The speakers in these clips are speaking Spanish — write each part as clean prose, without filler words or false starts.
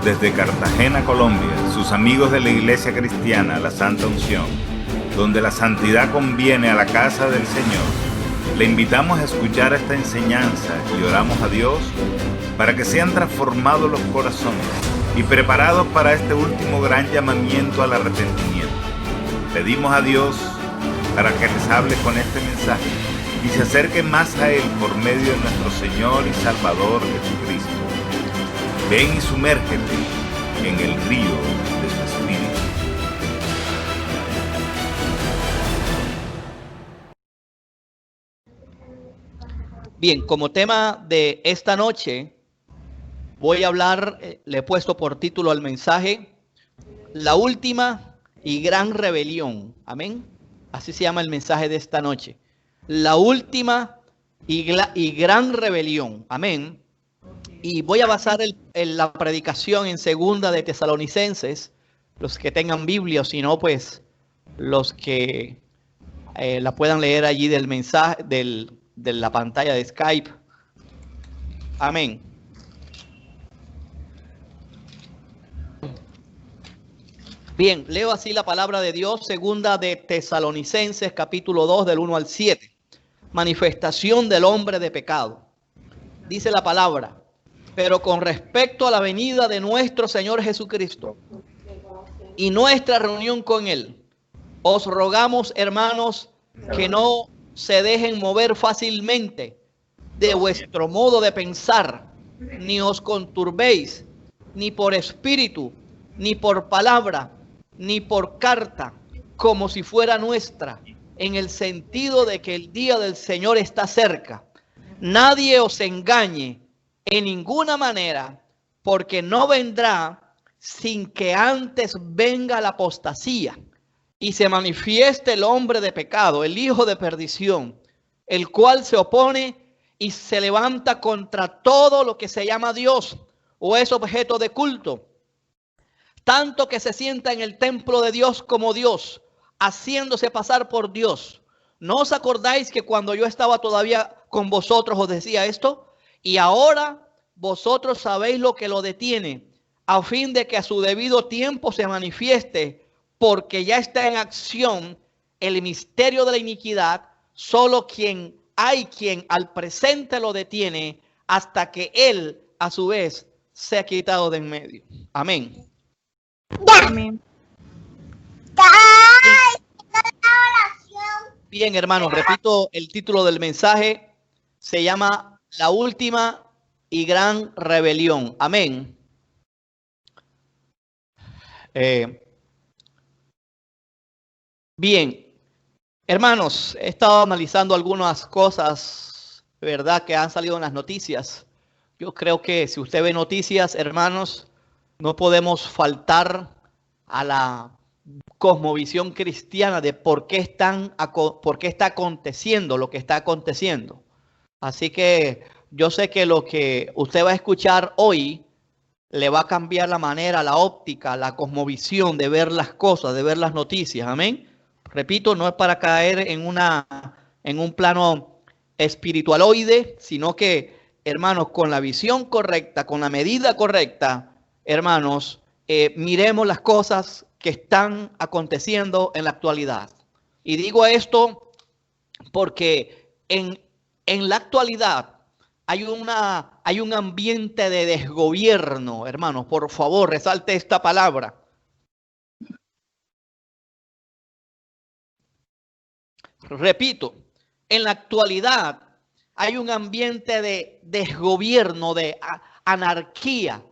desde Cartagena, Colombia, sus amigos de la Iglesia Cristiana, la Santa Unción, donde la santidad conviene a la casa del Señor, le invitamos a escuchar esta enseñanza y oramos a Dios para que sean transformados los corazones y preparados para este último gran llamamiento al arrepentimiento. Pedimos a Dios para que les hable con este mensaje y se acerquen más a Él por medio de nuestro Señor y Salvador Jesucristo. Ven y sumérgete en el río de su Espíritu. Bien, como tema de esta noche, voy a hablar, le he puesto por título al mensaje, la última y gran rebelión. Amén. Así se llama el mensaje de esta noche. La última y gran rebelión. Amén. Y voy a basar la predicación en segunda de Tesalonicenses. Los que tengan Biblia, o si no, pues los que la puedan leer allí del mensaje, de la pantalla de Skype. Amén. Bien, leo así la palabra de Dios, segunda de Tesalonicenses, capítulo 2, del 1 al 7. Manifestación del hombre de pecado. Dice la palabra: pero con respecto a la venida de nuestro Señor Jesucristo y nuestra reunión con Él, os rogamos, hermanos, que no se dejen mover fácilmente de vuestro modo de pensar, ni os conturbéis, ni por espíritu, ni por palabra, ni por carta, como si fuera nuestra, en el sentido de que el día del Señor está cerca. Nadie os engañe en ninguna manera, porque no vendrá sin que antes venga la apostasía y se manifieste el hombre de pecado, el hijo de perdición, el cual se opone y se levanta contra todo lo que se llama Dios o es objeto de culto, tanto que se sienta en el templo de Dios como Dios, haciéndose pasar por Dios. ¿No os acordáis que cuando yo estaba todavía con vosotros os decía esto? Y ahora vosotros sabéis lo que lo detiene, a fin de que a su debido tiempo se manifieste, porque ya está en acción el misterio de la iniquidad. Solo hay quien al presente lo detiene, hasta que él a su vez sea quitado de en medio. Amén. Amén. Bien, hermanos, repito el título del mensaje. Se llama La última y gran rebelión. Amén. Bien, hermanos, he estado analizando algunas cosas, ¿verdad?, que han salido en las noticias. Yo creo que si usted ve noticias, hermanos, no podemos faltar a la cosmovisión cristiana de por qué está aconteciendo lo que está aconteciendo. Así que yo sé que lo que usted va a escuchar hoy le va a cambiar la manera, la óptica, la cosmovisión de ver las cosas, de ver las noticias. Amén. Repito, no es para caer en un plano espiritualoide, sino que, hermanos, con la visión correcta, con la medida correcta, hermanos, miremos las cosas que están aconteciendo en la actualidad. Y digo esto porque en la actualidad hay un ambiente de desgobierno, hermanos. Por favor, resalte esta palabra. Repito, en la actualidad hay un ambiente de desgobierno, de anarquía,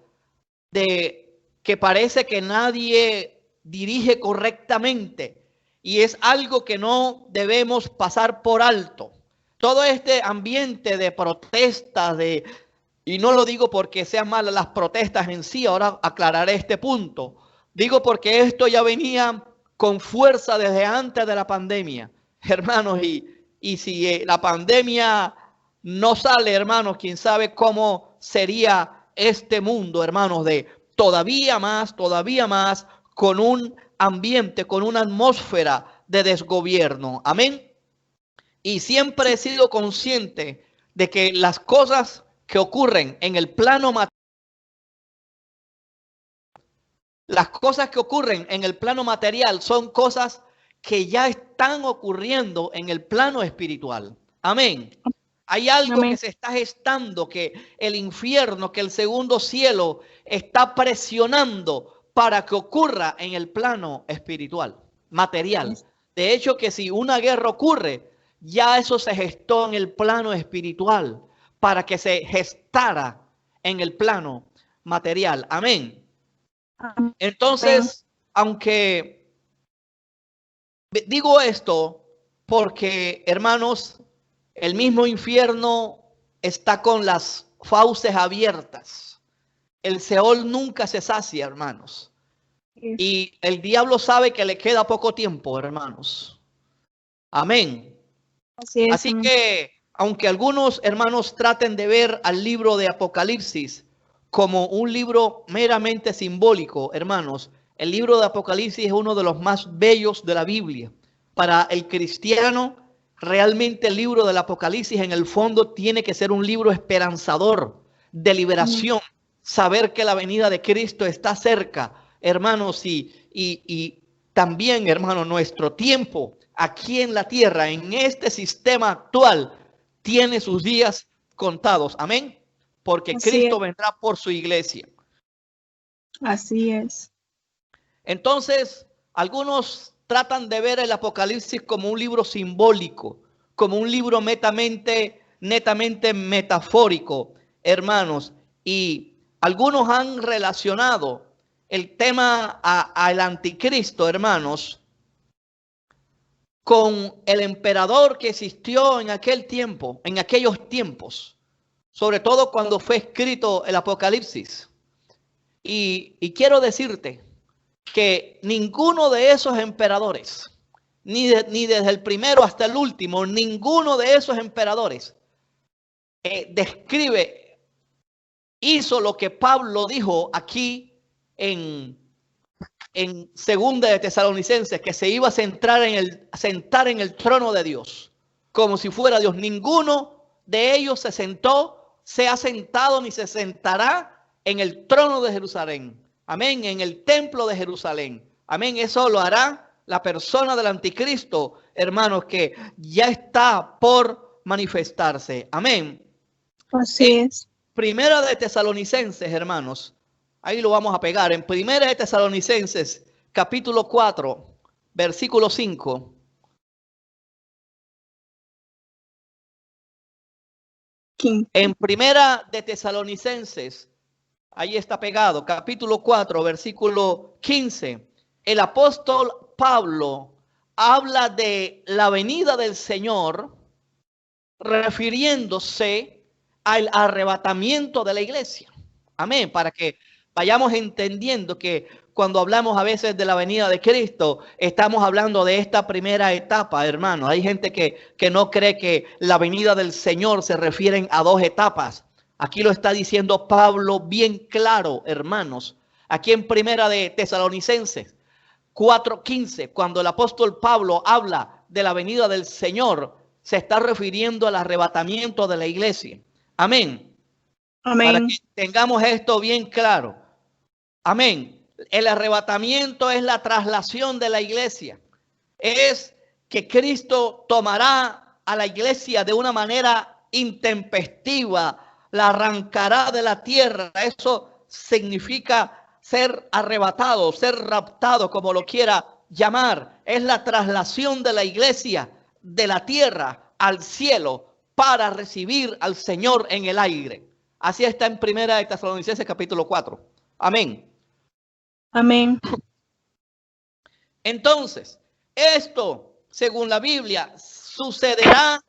de que parece que nadie dirige correctamente, y es algo que no debemos pasar por alto. Todo este ambiente de protestas, y no lo digo porque sean malas las protestas en sí, ahora aclararé este punto. Digo porque esto ya venía con fuerza desde antes de la pandemia, hermanos, y si la pandemia no sale, hermanos, quién sabe cómo sería este mundo, hermanos, de todavía más, con un ambiente, con una atmósfera de desgobierno. Amén. Y siempre he sido consciente de que las cosas que ocurren en el plano material Las cosas que ocurren en el plano material son cosas que ya están ocurriendo en el plano espiritual. Amén. Hay algo que se está gestando, que el infierno, que el segundo cielo está presionando para que ocurra en el plano espiritual, material. De hecho, que si una guerra ocurre, ya eso se gestó en el plano espiritual para que se gestara en el plano material. Amén. Entonces, aunque digo esto porque, hermanos, el mismo infierno está con las fauces abiertas. El Seol nunca se sacia, hermanos. Y el diablo sabe que le queda poco tiempo, hermanos. Amén. Así que, aunque algunos hermanos traten de ver al libro de Apocalipsis como un libro meramente simbólico, hermanos, el libro de Apocalipsis es uno de los más bellos de la Biblia. Para el cristiano, realmente el libro del Apocalipsis en el fondo tiene que ser un libro esperanzador, de liberación, saber que la venida de Cristo está cerca, hermanos, y también, hermanos, nuestro tiempo aquí en la tierra, en este sistema actual, tiene sus días contados. Amén. Porque Cristo vendrá por su iglesia. Así es. Entonces, algunos tratan de ver el Apocalipsis como un libro simbólico, como un libro netamente metafórico, hermanos. Y algunos han relacionado el tema al anticristo, hermanos, con el emperador que existió en aquel tiempo, en aquellos tiempos. Sobre todo cuando fue escrito el Apocalipsis. Y quiero decirte que ninguno de esos emperadores, ni desde el primero hasta el último, ninguno de esos emperadores hizo lo que Pablo dijo aquí en Segunda de Tesalonicenses, que se iba a sentar en el trono de Dios, como si fuera Dios. Ninguno de ellos se ha sentado ni se sentará en el trono de Jerusalén. Amén. En el templo de Jerusalén. Amén. Eso lo hará la persona del anticristo, hermanos, que ya está por manifestarse. Amén. Así es. Primera de Tesalonicenses, hermanos. Ahí lo vamos a pegar. En Primera de Tesalonicenses, capítulo 4, versículo 5. En Primera de Tesalonicenses, ahí está pegado, capítulo 4, versículo 15. El apóstol Pablo habla de la venida del Señor, refiriéndose al arrebatamiento de la iglesia. Amén, para que vayamos entendiendo que cuando hablamos a veces de la venida de Cristo, estamos hablando de esta primera etapa, hermanos. Hay gente que no cree que la venida del Señor se refieren a dos etapas. Aquí lo está diciendo Pablo bien claro, hermanos. Aquí en Primera de Tesalonicenses 4:15, cuando el apóstol Pablo habla de la venida del Señor, se está refiriendo al arrebatamiento de la iglesia. Amén. Amén. Para que tengamos esto bien claro. Amén. El arrebatamiento es la traslación de la iglesia. Es que Cristo tomará a la iglesia de una manera intempestiva, la arrancará de la tierra. Eso significa ser arrebatado, ser raptado, como lo quiera llamar. Es la traslación de la iglesia de la tierra al cielo para recibir al Señor en el aire. Así está en Primera de Tesalonicenses capítulo 4. Amén. Amén. Entonces, esto, según la Biblia, sucederá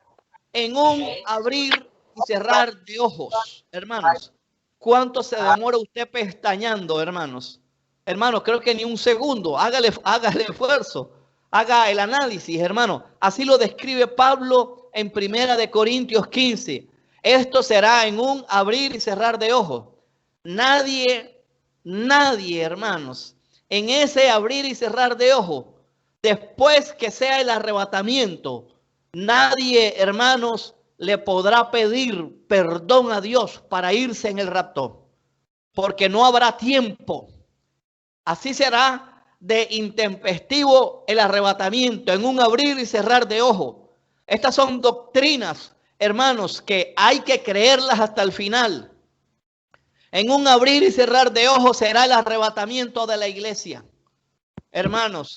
en un abrir y cerrar de ojos, hermanos. ¿Cuánto se demora usted pestañando, hermanos? Hermanos, creo que ni un segundo. Hágale esfuerzo. Haga el análisis, hermano. Así lo describe Pablo en Primera de Corintios 15. Esto será en un abrir y cerrar de ojos. Nadie, hermanos, en ese abrir y cerrar de ojos, después que sea el arrebatamiento, nadie, hermanos, le podrá pedir perdón a Dios para irse en el rapto, porque no habrá tiempo. así será de intempestivo el arrebatamiento, en un abrir y cerrar de ojos. Estas son doctrinas, hermanos, que hay que creerlas hasta el final. En un abrir y cerrar de ojos será el arrebatamiento de la iglesia. Hermanos,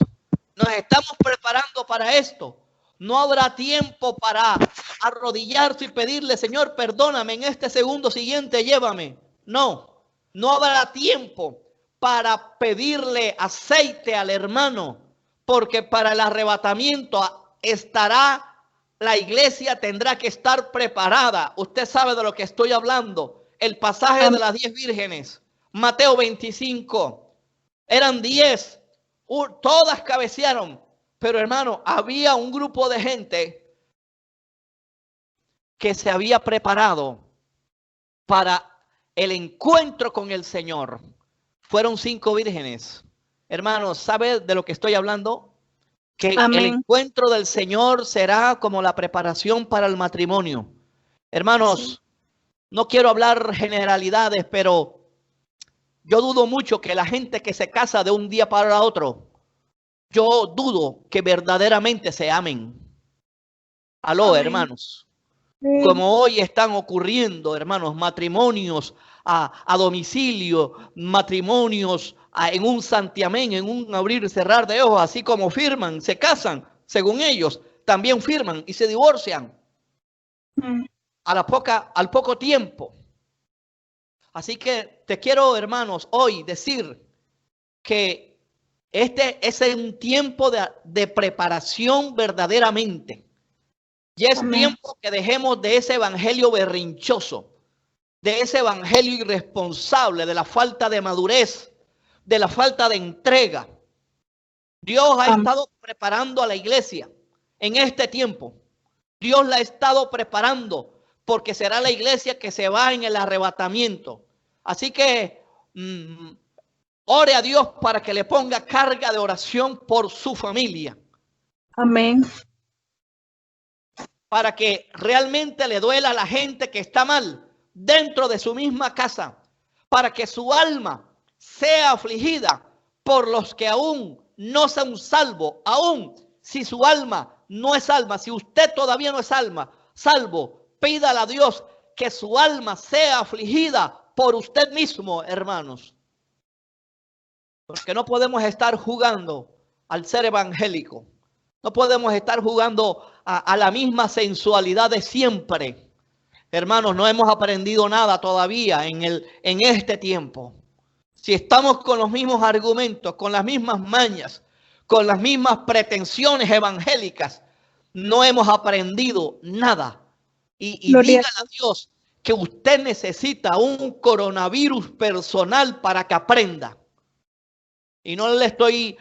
nos estamos preparando para esto. No habrá tiempo para arrodillarse y pedirle, Señor, perdóname, en este segundo siguiente llévame. No, no habrá tiempo para pedirle aceite al hermano, porque para el arrebatamiento estará, la iglesia tendrá que estar preparada. Usted sabe de lo que estoy hablando. El pasaje de las 10 vírgenes, Mateo 25, eran 10, todas cabecearon, pero hermano, había un grupo de gente que se había preparado para el encuentro con el Señor. Fueron 5 vírgenes. Hermanos, ¿sabe de lo que estoy hablando? Que Amén. El encuentro del Señor será como la preparación para el matrimonio. Hermanos, sí. No quiero hablar generalidades, pero yo dudo mucho que la gente que se casa de un día para otro, yo dudo que verdaderamente se amen. Aló, amén. Hermanos. Como hoy están ocurriendo, hermanos, matrimonios a domicilio, matrimonios en un santiamén, en un abrir y cerrar de ojos, así como firman, se casan, según ellos, también firman y se divorcian al poco tiempo. Así que te quiero, hermanos, hoy decir que este es un tiempo de preparación verdaderamente. Y es tiempo que dejemos de ese evangelio berrinchoso, de ese evangelio irresponsable, de la falta de madurez, de la falta de entrega. Dios ha estado preparando a la iglesia en este tiempo. Dios la ha estado preparando porque será la iglesia que se va en el arrebatamiento. Así que ore a Dios para que le ponga carga de oración por su familia. Amén. Para que realmente le duela a la gente que está mal dentro de su misma casa, para que su alma sea afligida por los que aún no son salvos, aún si su alma no es salva, si usted todavía no es salvo, pídale a Dios que su alma sea afligida por usted mismo, hermanos. Porque no podemos estar jugando al ser evangélico. No podemos estar jugando a la misma sensualidad de siempre. Hermanos, no hemos aprendido nada todavía en este tiempo. Si estamos con los mismos argumentos, con las mismas mañas, con las mismas pretensiones evangélicas, no hemos aprendido nada. Y dígale a Dios que usted necesita un coronavirus personal para que aprenda. Y no le estoy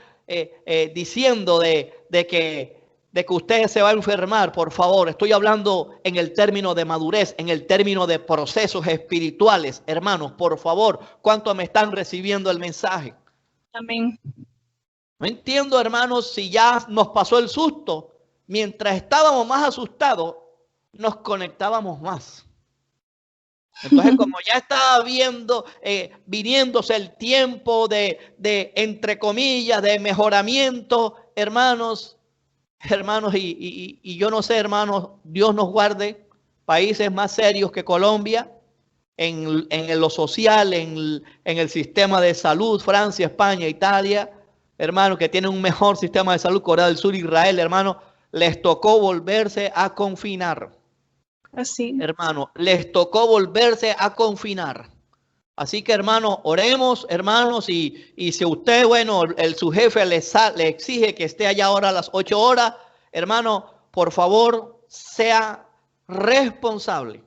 diciendo de que usted se va a enfermar, por favor. Estoy hablando en el término de madurez, en el término de procesos espirituales. Hermanos, por favor, ¿cuánto me están recibiendo el mensaje? Amén. No entiendo, hermanos, si ya nos pasó el susto. Mientras estábamos más asustados, nos conectábamos más. Entonces, como ya está viniéndose el tiempo de entre comillas, de mejoramiento, hermanos, y yo no sé, hermanos, Dios nos guarde, países más serios que Colombia, en lo social, en el sistema de salud, Francia, España, Italia, hermanos, que tienen un mejor sistema de salud, Corea del Sur, Israel, hermanos, les tocó volverse a confinar. Así. Hermanos, les tocó volverse a confinar. Así que, hermanos, oremos, hermanos, y si usted, bueno, su jefe le exige que esté allá ahora a las 8 horas, hermano, por favor, sea responsable.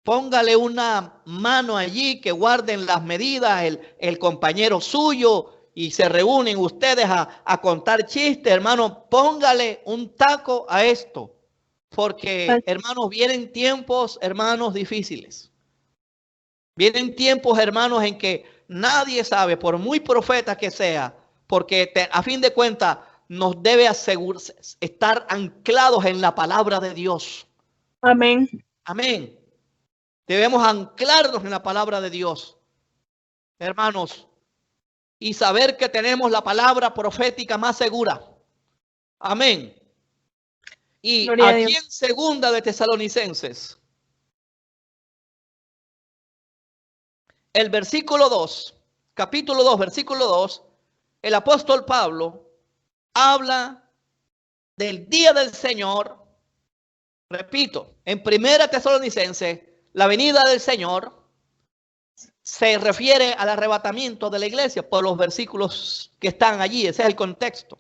Póngale una mano allí, que guarden las medidas, el compañero suyo, y se reúnen ustedes a contar chistes, hermano. Póngale un taco a esto. Porque, hermanos, vienen tiempos, hermanos, difíciles. Vienen tiempos, hermanos, en que nadie sabe, por muy profeta que sea, porque a fin de cuentas nos debe estar anclados en la palabra de Dios. Amén. Amén. Debemos anclarnos en la palabra de Dios. Hermanos, y saber que tenemos la palabra profética más segura. Amén. Y Gloria a aquí Dios. en segunda de Tesalonicenses, el versículo 2, capítulo 2, versículo 2, el apóstol Pablo habla del día del Señor. Repito, en primera Tesalonicenses, la venida del Señor se refiere al arrebatamiento de la iglesia por los versículos que están allí. Ese es el contexto.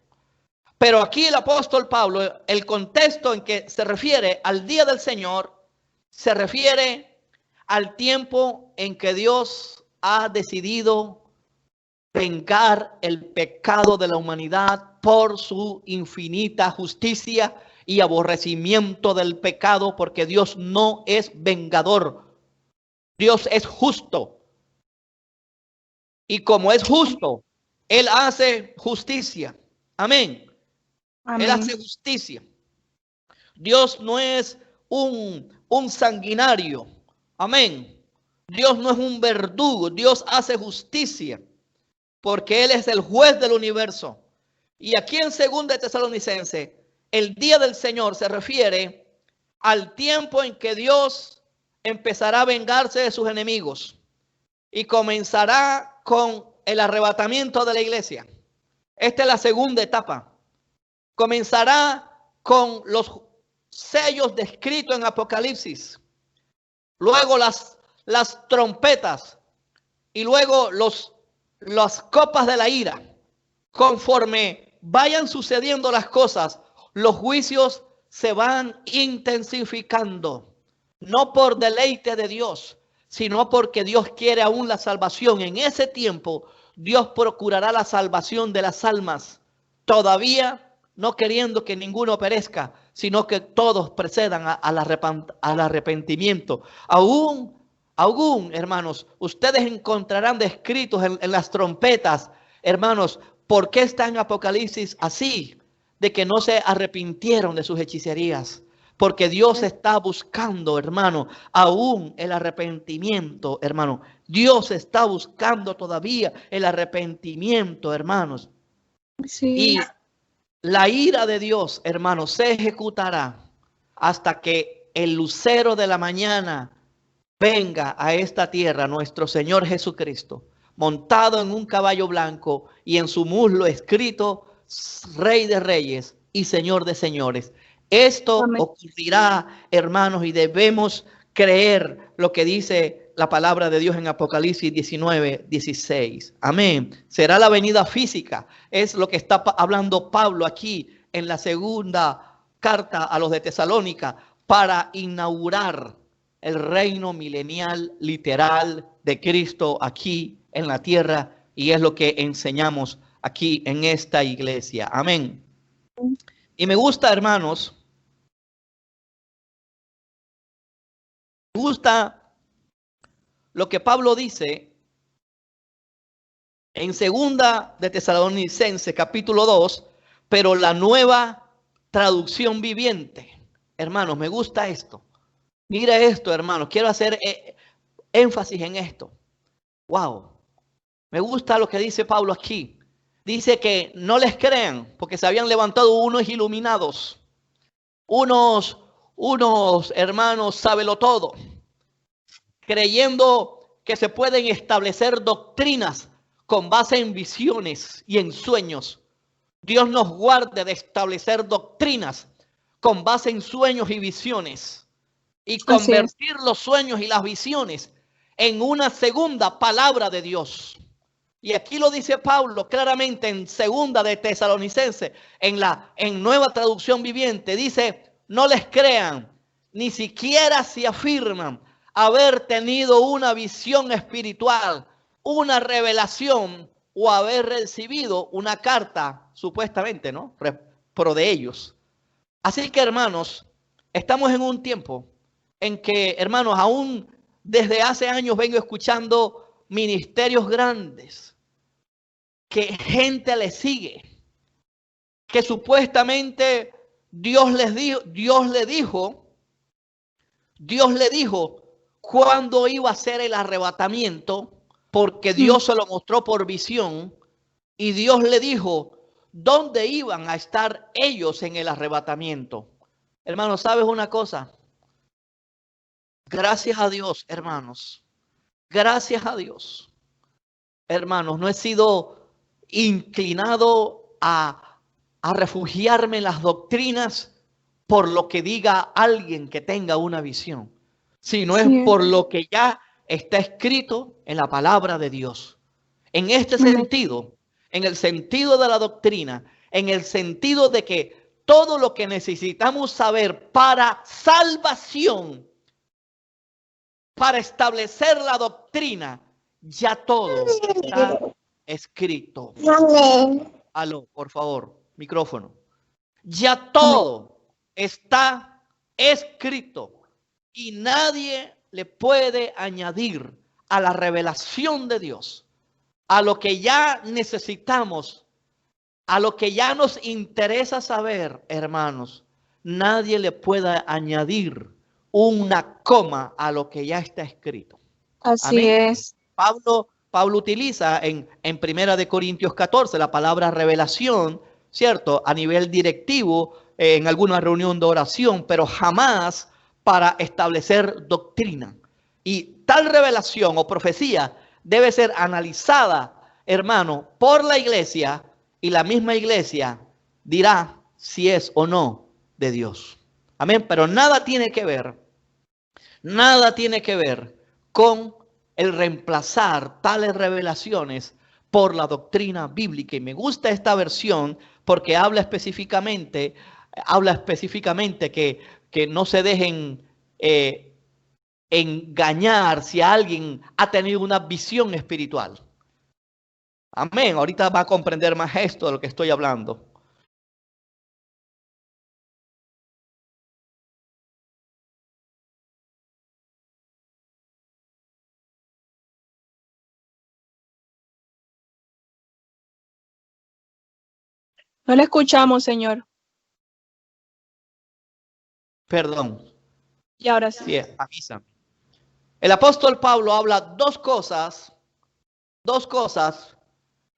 Pero aquí el apóstol Pablo, el contexto en que se refiere al día del Señor, se refiere al tiempo en que Dios ha decidido vengar el pecado de la humanidad por su infinita justicia y aborrecimiento del pecado, porque Dios no es vengador. Dios es justo. Y como es justo, Él hace justicia. Amén. Amén. Él hace justicia. Dios no es un sanguinario. Amén. Dios no es un verdugo. Dios hace justicia porque Él es el juez del universo. Y aquí en 2 de Tesalonicenses, el día del Señor se refiere al tiempo en que Dios empezará a vengarse de sus enemigos y comenzará con el arrebatamiento de la iglesia. Esta es la segunda etapa. Comenzará con los sellos descritos en Apocalipsis, luego las trompetas y luego las copas de la ira. Conforme vayan sucediendo las cosas, los juicios se van intensificando, no por deleite de Dios, sino porque Dios quiere aún la salvación. En ese tiempo, Dios procurará la salvación de las almas, todavía no queriendo que ninguno perezca, sino que todos procedan al arrepentimiento. Aún, hermanos, ustedes encontrarán descritos en las trompetas, hermanos, ¿por qué está en Apocalipsis así? De que no se arrepintieron de sus hechicerías. Porque Dios está buscando, hermano, aún el arrepentimiento, hermano. Dios está buscando todavía el arrepentimiento, hermanos. Sí. Y la ira de Dios, hermanos, se ejecutará hasta que el lucero de la mañana venga a esta tierra, nuestro Señor Jesucristo, montado en un caballo blanco y en su muslo escrito Rey de Reyes y Señor de Señores. Esto Amén. ocurrirá, hermanos, y debemos creer lo que dice la palabra de Dios en Apocalipsis 19:16. Amén. Será la venida física. Es lo que está hablando Pablo aquí en la segunda carta a los de Tesalónica para inaugurar el reino milenial literal de Cristo aquí en la tierra, y es lo que enseñamos aquí en esta iglesia. Amén. Y me gusta, hermanos, me gusta lo que Pablo dice en 2 de Tesalonicenses capítulo 2, pero la nueva traducción viviente. Hermanos, me gusta esto. Mira esto, hermanos. Quiero hacer énfasis en esto. Wow. Me gusta lo que dice Pablo aquí. Dice que no les crean porque se habían levantado unos iluminados. Unos hermanos sábelo todo, creyendo que se pueden establecer doctrinas con base en visiones y en sueños. Dios nos guarde de establecer doctrinas con base en sueños y visiones y convertir los sueños y las visiones en una segunda palabra de Dios. Y aquí lo dice Pablo claramente en 2 de Tesalonicenses, en nueva traducción viviente, dice: no les crean, ni siquiera si afirman haber tenido una visión espiritual, una revelación o haber recibido una carta, supuestamente, ¿no? Pro de ellos. Así que, hermanos, estamos en un tiempo en que, hermanos, aún desde hace años vengo escuchando ministerios grandes, que gente les sigue, que supuestamente Dios le dijo cuándo iba a ser el arrebatamiento, porque Dios se lo mostró por visión, Y Dios le dijo, ¿dónde iban a estar ellos en el arrebatamiento? Hermanos, ¿sabes una cosa? Gracias a Dios, hermanos. Gracias a Dios. Hermanos, no he sido inclinado a refugiarme en las doctrinas por lo que diga alguien que tenga una visión, sino es por lo que ya está escrito en la palabra de Dios. En este sentido, en el sentido de la doctrina, en el sentido de que todo lo que necesitamos saber para salvación, para establecer la doctrina, ya todo está escrito. Aló, por favor, micrófono. Ya todo está escrito y nadie le puede añadir a la revelación de Dios, a lo que ya necesitamos, a lo que ya nos interesa saber, hermanos. Nadie le puede añadir una coma a lo que ya está escrito. Así es. Pablo utiliza en 1 Corintios 14 la palabra revelación, ¿cierto? A nivel directivo, en alguna reunión de oración, pero jamás para establecer doctrina. Y tal revelación o profecía debe ser analizada, hermano, por la iglesia, y la misma iglesia dirá si es o no de Dios. Amén. Pero nada tiene que ver con el reemplazar tales revelaciones por la doctrina bíblica. Y me gusta esta versión porque habla específicamente que no se dejen engañar si alguien ha tenido una visión espiritual. Amén. Ahorita va a comprender más esto de lo que estoy hablando. No le escuchamos, señor. Perdón. Y ahora sí. Sí, avísame. El apóstol Pablo habla dos cosas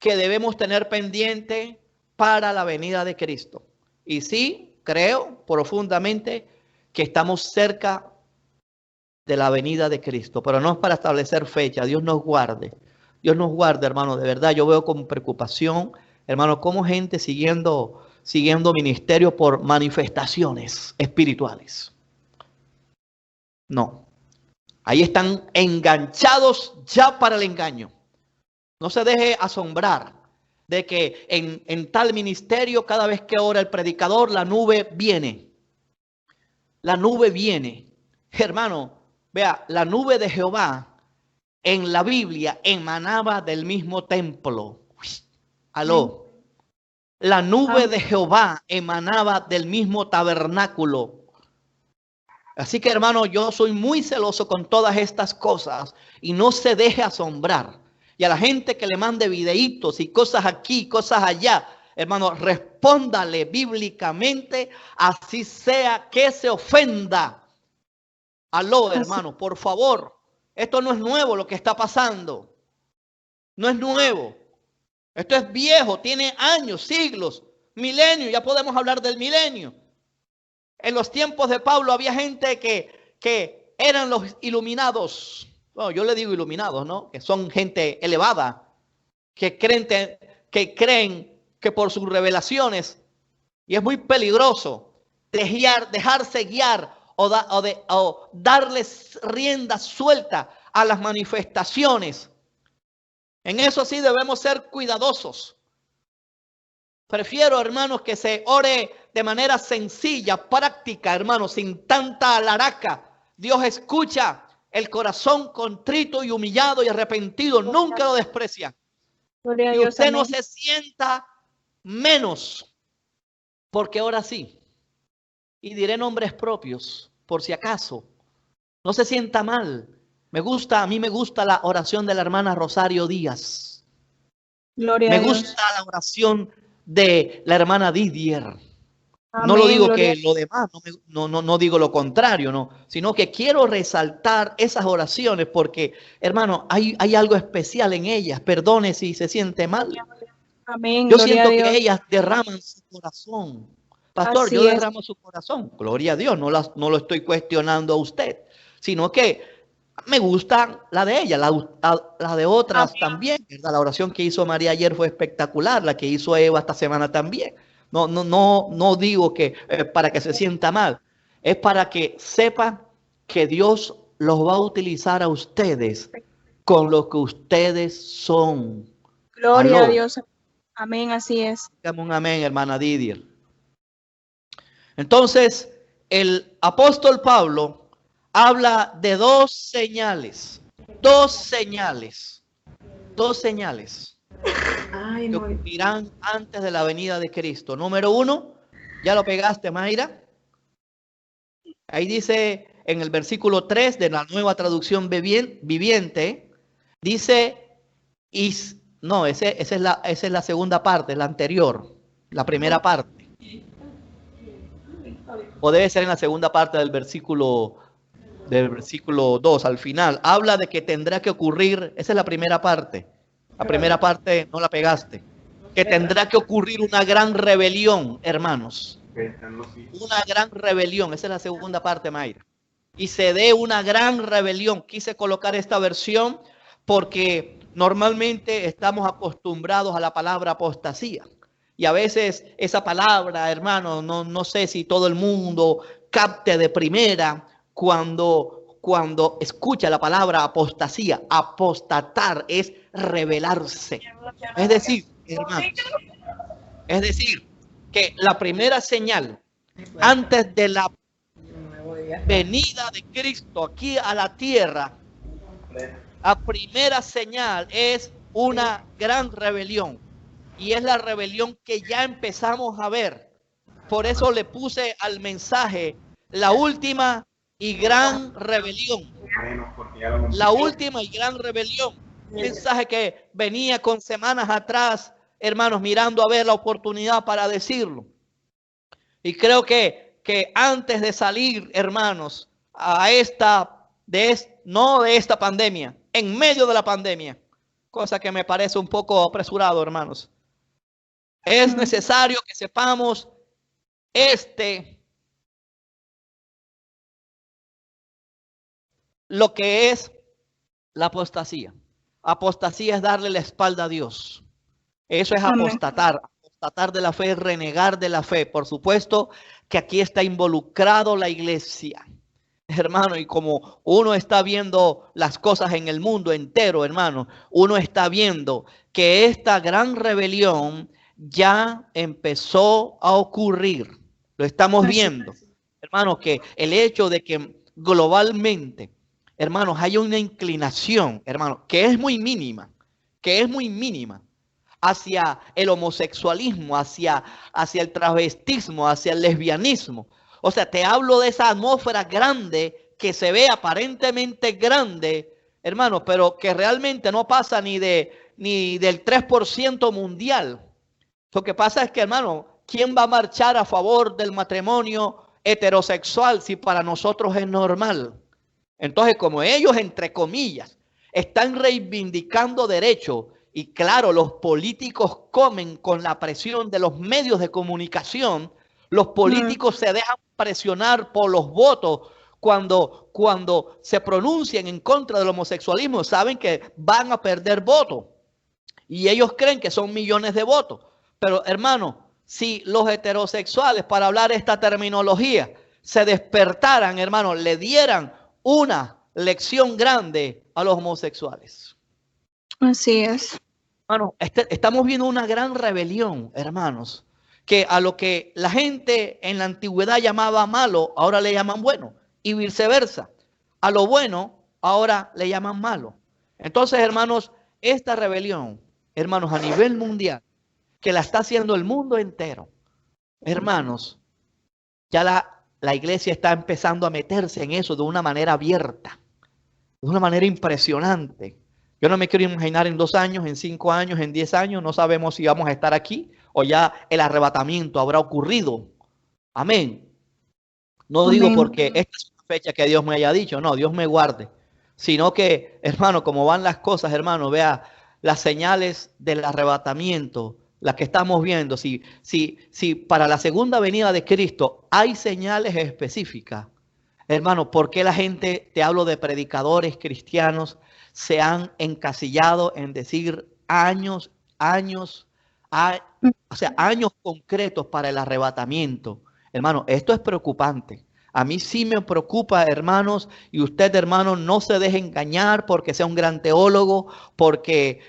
que debemos tener pendiente para la venida de Cristo. Y sí, creo profundamente que estamos cerca de la venida de Cristo, pero no es para establecer fecha. Dios nos guarde. Dios nos guarde, hermano. De verdad, yo veo con preocupación, hermano, cómo gente siguiendo ministerio por manifestaciones espirituales. No. Ahí están enganchados ya para el engaño. No se deje asombrar de que en tal ministerio, cada vez que ora el predicador, la nube viene. La nube viene. Hermano, vea, la nube de Jehová en la Biblia emanaba del mismo templo. Aló. La nube de Jehová emanaba del mismo tabernáculo. Así que, hermano, yo soy muy celoso con todas estas cosas y no se deje asombrar. Y a la gente que le mande videitos y cosas aquí, cosas allá, hermano, respóndale bíblicamente, así sea que se ofenda. Aló, hermano, por favor. Esto no es nuevo lo que está pasando. No es nuevo. Esto es viejo, tiene años, siglos, milenios. Ya podemos hablar del milenio. En los tiempos de Pablo había gente que eran los iluminados. Bueno, yo le digo iluminados, ¿no? Que son gente elevada, que creen que por sus revelaciones, y es muy peligroso dejarse guiar o darles rienda suelta a las manifestaciones. En eso sí debemos ser cuidadosos. Prefiero, hermanos, que se ore de manera sencilla, práctica, hermanos, sin tanta alaraca. Dios escucha el corazón contrito y humillado y arrepentido. Nunca lo desprecia. Y usted no se sienta menos, porque ahora sí. Y diré nombres propios, por si acaso. No se sienta mal. A mí me gusta la oración de la hermana Rosario Díaz. Me gusta la oración de la hermana Didier. Amén, no lo digo que lo demás, no digo lo contrario, no, sino que quiero resaltar esas oraciones porque, hermano, hay algo especial en ellas. Perdone si se siente mal. Amén. Yo Gloria a siento que Dios. ellas derraman su corazón. Pastor, Así yo es. derramo su corazón. Gloria a Dios, no lo estoy cuestionando a usted, sino que me gusta la de ella, la de otras Amén. también, ¿verdad? La oración que hizo María ayer fue espectacular, la que hizo Eva esta semana también. No digo que para que se sienta mal, es para que sepa que Dios los va a utilizar a ustedes con lo que ustedes son. Gloria a Aló. Dios. Amén. Así es. Dígame un amén, hermana Didier. Entonces, el apóstol Pablo habla de dos señales que ocurrirán antes de la venida de Cristo. Número uno, ya lo pegaste, Mayra. Ahí dice en el versículo 3 de la Nueva Traducción Viviente, dice, no, esa es la segunda parte, la anterior, la primera parte. O debe ser en la segunda parte del versículo 2 al final. Habla de que tendrá que ocurrir, esa es la primera parte. La primera parte no la pegaste. Que tendrá que ocurrir una gran rebelión, hermanos. Una gran rebelión, esa es la segunda parte, Mayra. Y se dé una gran rebelión. Quise colocar esta versión porque normalmente estamos acostumbrados a la palabra apostasía. Y a veces esa palabra, hermano, no sé si todo el mundo capte de primera cuando escucha la palabra apostasía. Apostatar es rebelarse. Es decir, hermanos, es decir, que la primera señal antes de la venida de Cristo aquí a la tierra, la primera señal es una gran rebelión. Y es la rebelión que ya empezamos a ver. Por eso le puse al mensaje la última y gran rebelión. La última y gran rebelión. Un mensaje que venía con semanas atrás, hermanos, mirando a ver la oportunidad para decirlo. Y creo que antes de salir, hermanos, a no de esta pandemia, en medio de la pandemia, cosa que me parece un poco apresurado, hermanos. Es necesario que sepamos lo que es la apostasía. Apostasía es darle la espalda a Dios. Eso es apostatar. Apostatar de la fe es renegar de la fe. Por supuesto que aquí está involucrado la iglesia. Hermano, y como uno está viendo las cosas en el mundo entero, hermano, uno está viendo que esta gran rebelión ya empezó a ocurrir. Lo estamos viendo. Hermanos, que el hecho de que globalmente, hermanos, hay una inclinación, hermanos, que es muy mínima, hacia el homosexualismo, hacia el travestismo, hacia el lesbianismo. O sea, te hablo de esa atmósfera grande que se ve aparentemente grande, hermanos, pero que realmente no pasa ni del 3% mundial. Lo que pasa es que, hermano, ¿quién va a marchar a favor del matrimonio heterosexual si para nosotros es normal? Entonces, como ellos, entre comillas, están reivindicando derechos, y claro, los políticos comen con la presión de los medios de comunicación, los políticos se dejan presionar por los votos cuando se pronuncian en contra del homosexualismo, saben que van a perder votos. Y ellos creen que son millones de votos. Pero, hermano, si los heterosexuales, para hablar esta terminología, se despertaran, hermano, le dieran una lección grande a los homosexuales. Así es. Hermano, estamos viendo una gran rebelión, hermanos, que a lo que la gente en la antigüedad llamaba malo, ahora le llaman bueno, y viceversa. A lo bueno, ahora le llaman malo. Entonces, hermanos, esta rebelión, hermanos, a nivel mundial, que la está haciendo el mundo entero, hermanos, ya la iglesia está empezando a meterse en eso de una manera abierta, de una manera impresionante. Yo no me quiero imaginar en 2 años, en 5 años, en 10 años, no sabemos si vamos a estar aquí o ya el arrebatamiento habrá ocurrido. Amén. No Amén. digo porque esta es una fecha que Dios me haya dicho, no, Dios me guarde, sino que, hermano, como van las cosas, hermano, vea las señales del arrebatamiento la que estamos viendo, si para la segunda venida de Cristo hay señales específicas, hermano, ¿por qué la gente, te hablo de predicadores cristianos, se han encasillado en decir años, o sea, años concretos para el arrebatamiento? Hermano, esto es preocupante. A mí sí me preocupa, hermanos, y usted, hermano, no se deje engañar porque sea un gran teólogo, porque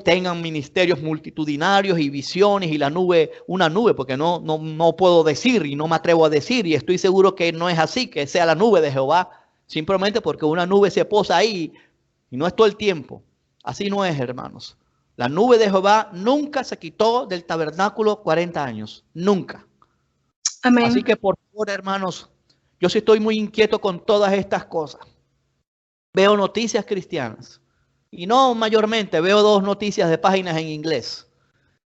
tengan ministerios multitudinarios y visiones y la nube, una nube, porque no puedo decir y no me atrevo a decir, y estoy seguro que no es así, que sea la nube de Jehová, simplemente porque una nube se posa ahí y no es todo el tiempo. Así no es, hermanos. La nube de Jehová nunca se quitó del tabernáculo 40 años, nunca. Amén. Así que por favor, hermanos, yo sí estoy muy inquieto con todas estas cosas. Veo noticias cristianas y no mayormente, veo 2 noticias de páginas en inglés.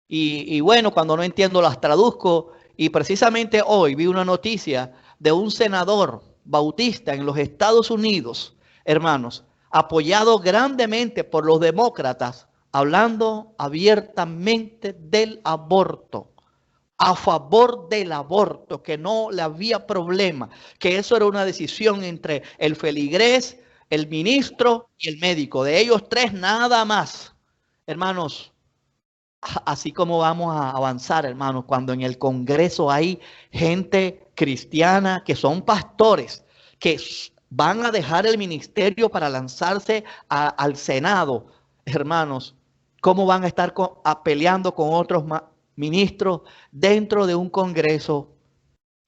Y bueno, cuando no entiendo las traduzco, y precisamente hoy vi una noticia de un senador bautista en los Estados Unidos, hermanos, apoyado grandemente por los demócratas, hablando abiertamente del aborto, a favor del aborto, que no le había problema, que eso era una decisión entre el feligrés, el ministro y el médico, de ellos 3 nada más. Hermanos, así como vamos a avanzar, hermanos, cuando en el Congreso hay gente cristiana que son pastores, que van a dejar el ministerio para lanzarse al Senado, hermanos, ¿cómo van a estar peleando con otros ministros dentro de un Congreso,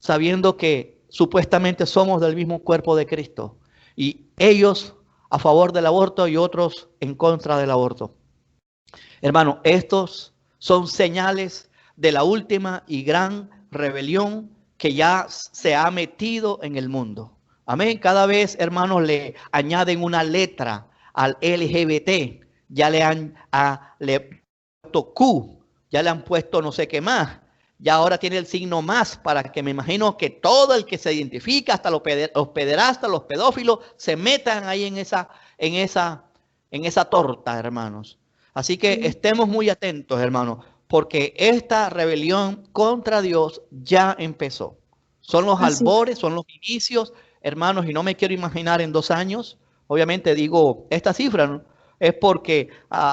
sabiendo que supuestamente somos del mismo cuerpo de Cristo? Y ellos a favor del aborto y otros en contra del aborto. Hermano, estos son señales de la última y gran rebelión que ya se ha metido en el mundo. Amén. Cada vez, hermanos, le añaden una letra al LGBT. Ya le han puesto Q, ya le han puesto no sé qué más. Ya ahora tiene el signo más para que me imagino que todo el que se identifica, hasta los pederastas, los pedófilos, se metan ahí en esa torta, hermanos. Así que estemos muy atentos, hermanos, porque esta rebelión contra Dios ya empezó. Son los albores, son los inicios, hermanos, y no me quiero imaginar en 2 años. Obviamente digo esta cifra, ¿no? Es porque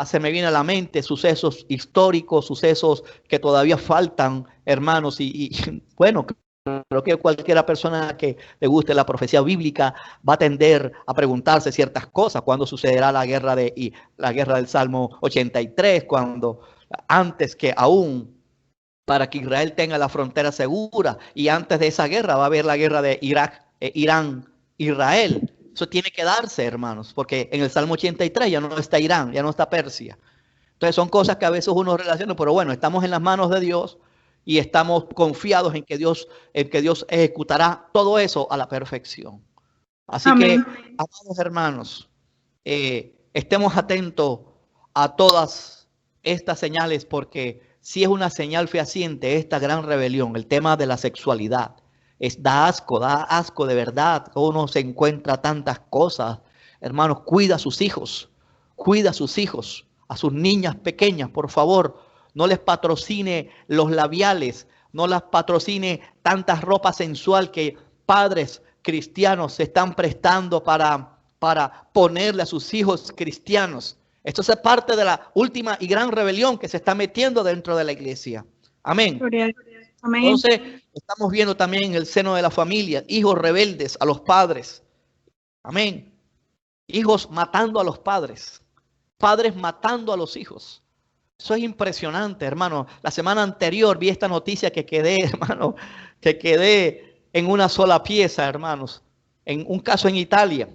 se me viene a la mente sucesos históricos, sucesos que todavía faltan, hermanos, y bueno, creo que cualquier persona que le guste la profecía bíblica va a tender a preguntarse ciertas cosas. ¿Cuándo sucederá la guerra del Salmo 83? Cuando antes que aún, para que Israel tenga la frontera segura, y antes de esa guerra va a haber la guerra de Irán-Israel. Eso tiene que darse, hermanos, porque en el Salmo 83 ya no está Irán, ya no está Persia. Entonces son cosas que a veces uno relaciona, pero bueno, estamos en las manos de Dios y estamos confiados en que Dios ejecutará todo eso a la perfección. Así Amén. Que, amados hermanos, estemos atentos a todas estas señales, porque si es una señal fehaciente esta gran rebelión, el tema de la sexualidad. Da asco de verdad. Uno se encuentra tantas cosas. Hermanos, cuida a sus hijos, a sus niñas pequeñas, por favor. No les patrocine los labiales, no las patrocine tantas ropa sensual que padres cristianos se están prestando para ponerle a sus hijos cristianos. Esto es parte de la última y gran rebelión que se está metiendo dentro de la iglesia. Amén. Amén. Entonces, estamos viendo también en el seno de la familia hijos rebeldes a los padres. Amén. Hijos matando a los padres. Padres matando a los hijos. Eso es impresionante, hermano. La semana anterior vi esta noticia que quedé en una sola pieza, hermanos. En un caso en Italia.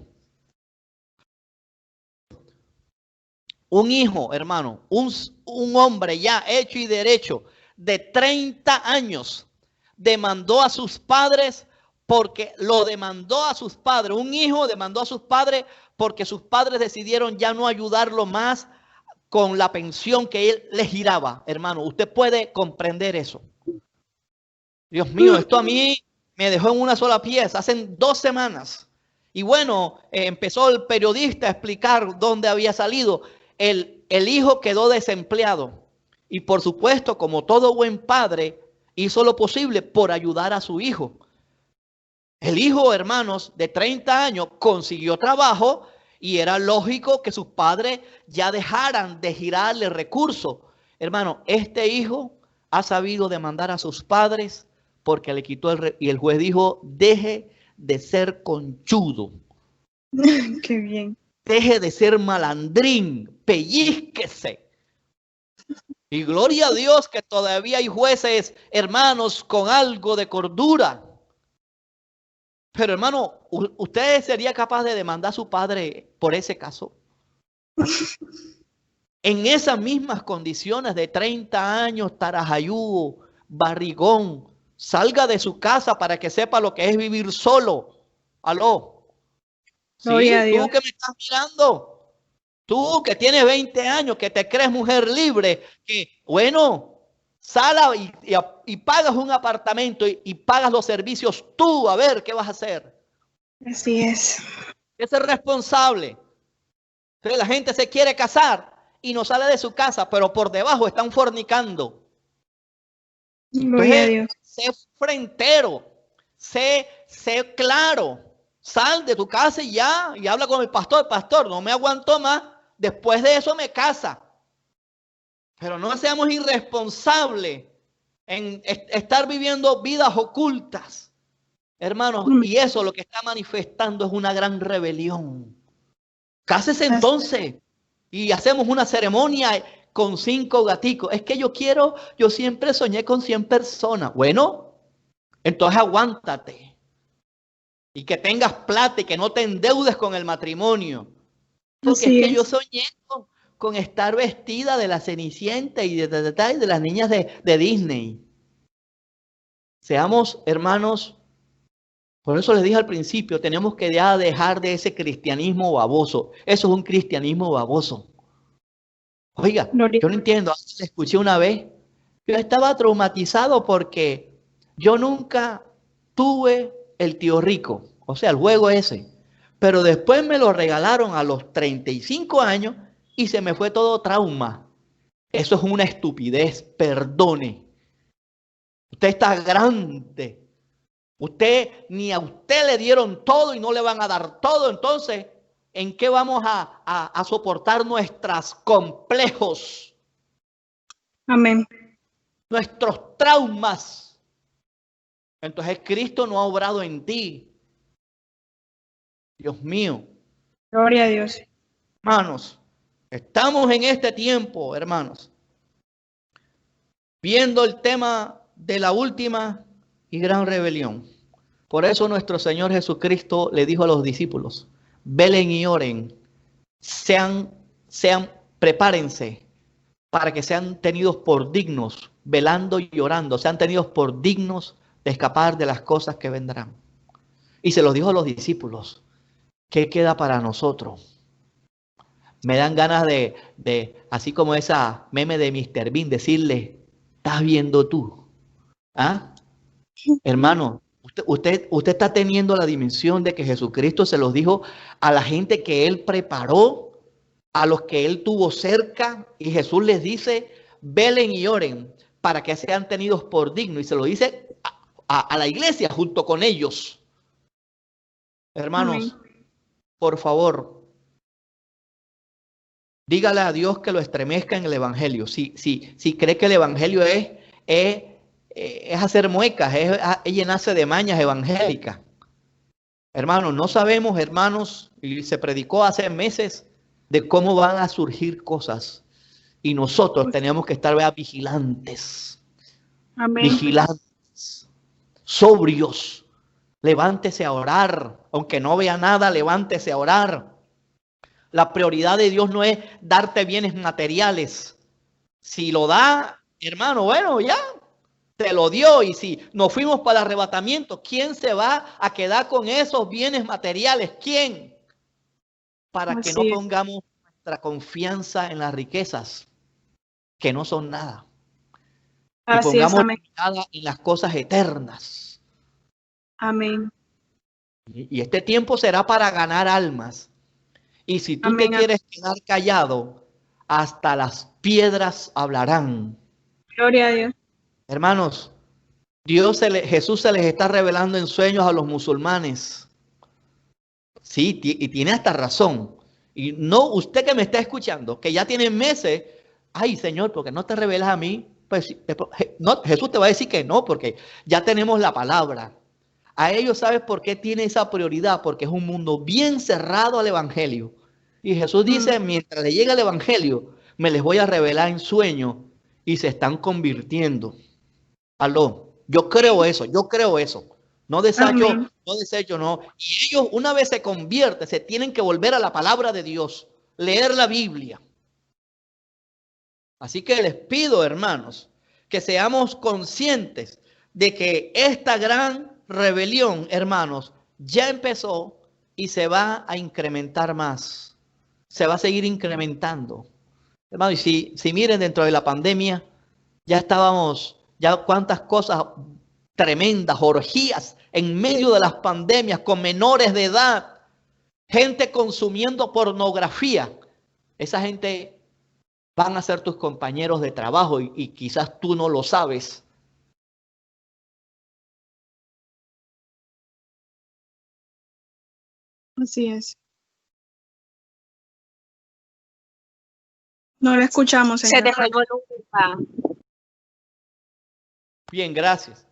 Un hijo, hermano, un hombre ya hecho y derecho, de 30 años, demandó a sus padres un hijo demandó a sus padres porque sus padres decidieron ya no ayudarlo más con la pensión que él les giraba. Hermano, usted puede comprender eso. Dios mío, esto a mí me dejó en una sola pieza hace 2 semanas. Y bueno, empezó el periodista a explicar dónde había salido. el hijo quedó desempleado. Y por supuesto, como todo buen padre, hizo lo posible por ayudar a su hijo. El hijo, hermanos, de 30 años consiguió trabajo y era lógico que sus padres ya dejaran de girarle recursos. Hermano, este hijo ha sabido demandar a sus padres porque le quitó y el juez dijo, deje de ser conchudo. Qué bien. Deje de ser malandrín, pellizquese. Y gloria a Dios que todavía hay jueces, hermanos, con algo de cordura. Pero hermano, ¿usted sería capaz de demandar a su padre por ese caso? En esas mismas condiciones de 30 años, tarajayú, barrigón, salga de su casa para que sepa lo que es vivir solo. Aló. Sí, Gloria a Dios. tú que me estás mirando. Tú que tienes 20 años, que te crees mujer libre, que bueno, sala y pagas un apartamento y pagas los servicios tú, a ver, ¿qué vas a hacer? Así es. Es el responsable. Entonces la gente se quiere casar y no sale de su casa, pero por debajo están fornicando. Gloria a Entonces, Dios. sé frentero, sé claro, sal de tu casa y ya, y habla con el pastor. Pastor, no me aguanto más, después de eso me casa. Pero no seamos irresponsables en estar viviendo vidas ocultas, hermanos, y eso lo que está manifestando es una gran rebelión. Cásese entonces y hacemos una ceremonia con 5 gaticos. Es que yo siempre soñé con 100 personas. Bueno, entonces aguántate. Y que tengas plata y que no te endeudes con el matrimonio. Porque es que yo soñé con estar vestida de la Cenicienta y de las niñas de Disney. Seamos hermanos, por eso les dije al principio, tenemos que ya dejar de ese cristianismo baboso. Eso es un cristianismo baboso. Oiga, yo no entiendo, escuché una vez, yo estaba traumatizado porque yo nunca tuve el tío rico, o sea, el juego ese. Pero después me lo regalaron a los 35 años y se me fue todo trauma. Eso es una estupidez, perdone. Usted está grande. Ni a usted le dieron todo y no le van a dar todo. Entonces, ¿en qué vamos a soportar nuestros complejos? Amén. Nuestros traumas. Entonces, Cristo no ha obrado en ti. Dios mío. Gloria a Dios. Hermanos, estamos en este tiempo, hermanos, viendo el tema de la última y gran rebelión. Por eso nuestro Señor Jesucristo le dijo a los discípulos, velen y oren, prepárense para que sean tenidos por dignos, velando y orando, sean tenidos por dignos de escapar de las cosas que vendrán. Y se los dijo a los discípulos. ¿Qué queda para nosotros? Me dan ganas de así como esa meme de Mr. Bean, decirle, ¿estás viendo tú? ¿Ah? Hermano, usted está teniendo la dimensión de que Jesucristo se los dijo a la gente que Él preparó, a los que Él tuvo cerca, y Jesús les dice, velen y oren para que sean tenidos por dignos. Y se lo dice a la iglesia junto con ellos. Hermanos, por favor, dígale a Dios que lo estremezca en el evangelio. Si cree que el evangelio es hacer muecas, es llenarse de mañas evangélicas. Hermanos, no sabemos, hermanos, y se predicó hace meses de cómo van a surgir cosas. Y nosotros tenemos que estar vigilantes. Amén. Vigilantes, sobrios. Levántese a orar. Aunque no vea nada, levántese a orar. La prioridad de Dios no es darte bienes materiales. Si lo da, hermano, bueno, ya te lo dio. Y si nos fuimos para el arrebatamiento, ¿quién se va a quedar con esos bienes materiales? ¿Quién? Para que no pongamos nuestra confianza en las riquezas, que no son nada. Y pongamos mirada en las cosas eternas. Amén. Y este tiempo será para ganar almas. Y si tú te quieres quedar callado, hasta las piedras hablarán. Gloria a Dios. Hermanos, Jesús se les está revelando en sueños a los musulmanes. Sí, y tiene hasta razón. Y no, usted que me está escuchando, que ya tiene meses, ay Señor, ¿por qué no te revelas a mí? Pues no, Jesús te va a decir que no, porque ya tenemos la palabra. A ellos, ¿sabes por qué tiene esa prioridad? Porque es un mundo bien cerrado al evangelio. Y Jesús dice, mientras le llega el evangelio, me les voy a revelar en sueño y se están convirtiendo. Aló, yo creo eso. No desecho, no. Y ellos, una vez se convierten, se tienen que volver a la palabra de Dios, leer la Biblia. Así que les pido, hermanos, que seamos conscientes de que esta gran rebelión, hermanos, ya empezó y se va a incrementar más. Se va a seguir incrementando. Hermanos, y si miren dentro de la pandemia, ya estábamos, ya cuántas cosas tremendas, orgías en medio de las pandemias con menores de edad, gente consumiendo pornografía. Esa gente van a ser tus compañeros de trabajo y quizás tú no lo sabes. Así es. No lo escuchamos, Se señor. te fue el volumen. Bien, gracias.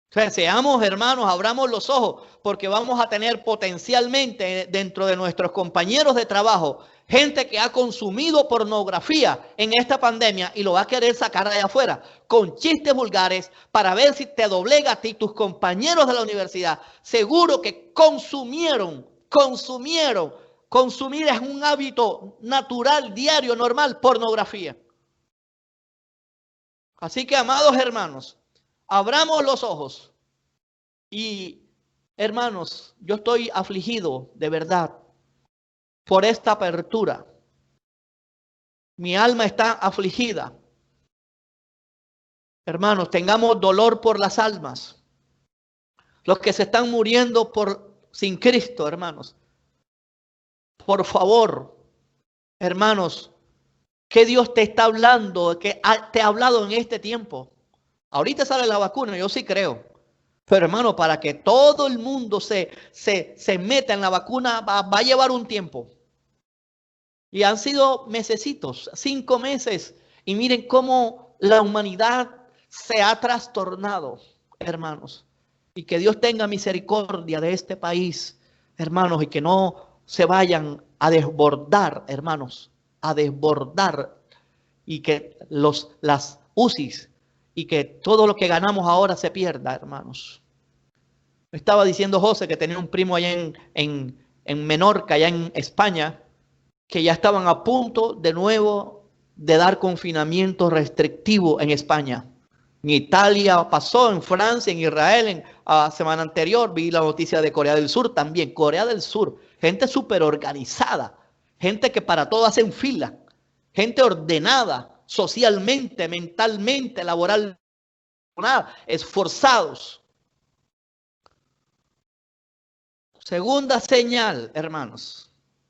O sea, seamos hermanos, abramos los ojos, porque vamos a tener potencialmente dentro de nuestros compañeros de trabajo gente que ha consumido pornografía en esta pandemia y lo va a querer sacar allá afuera con chistes vulgares para ver si te doblega a ti, tus compañeros de la universidad. Seguro que consumieron. Consumir es un hábito natural, diario, normal, pornografía. Así que, amados hermanos, abramos los ojos. Y, hermanos, yo estoy afligido de verdad por esta apertura. Mi alma está afligida. Hermanos, tengamos dolor por las almas. Los que se están muriendo sin Cristo, hermanos. Por favor, hermanos, ¿qué Dios te está hablando? ¿Qué te ha hablado en este tiempo? Ahorita sale la vacuna, yo sí creo. Pero hermano, para que todo el mundo se meta en la vacuna, va a llevar un tiempo. Y han sido mesecitos, 5 meses. Y miren cómo la humanidad se ha trastornado, hermanos. Y que Dios tenga misericordia de este país, hermanos, y que no se vayan a desbordar, hermanos, a desbordar. Y que las UCIs y que todo lo que ganamos ahora se pierda, hermanos. Estaba diciendo José que tenía un primo allá en Menorca, allá en España, que ya estaban a punto de nuevo de dar confinamiento restrictivo en España. En Italia pasó, en Francia, en Israel, en semana anterior vi la noticia de Corea del Sur también. Corea del Sur, gente súper organizada, gente que para todo hacen fila, gente ordenada socialmente, mentalmente, laboralmente, esforzados. Segunda señal, hermanos.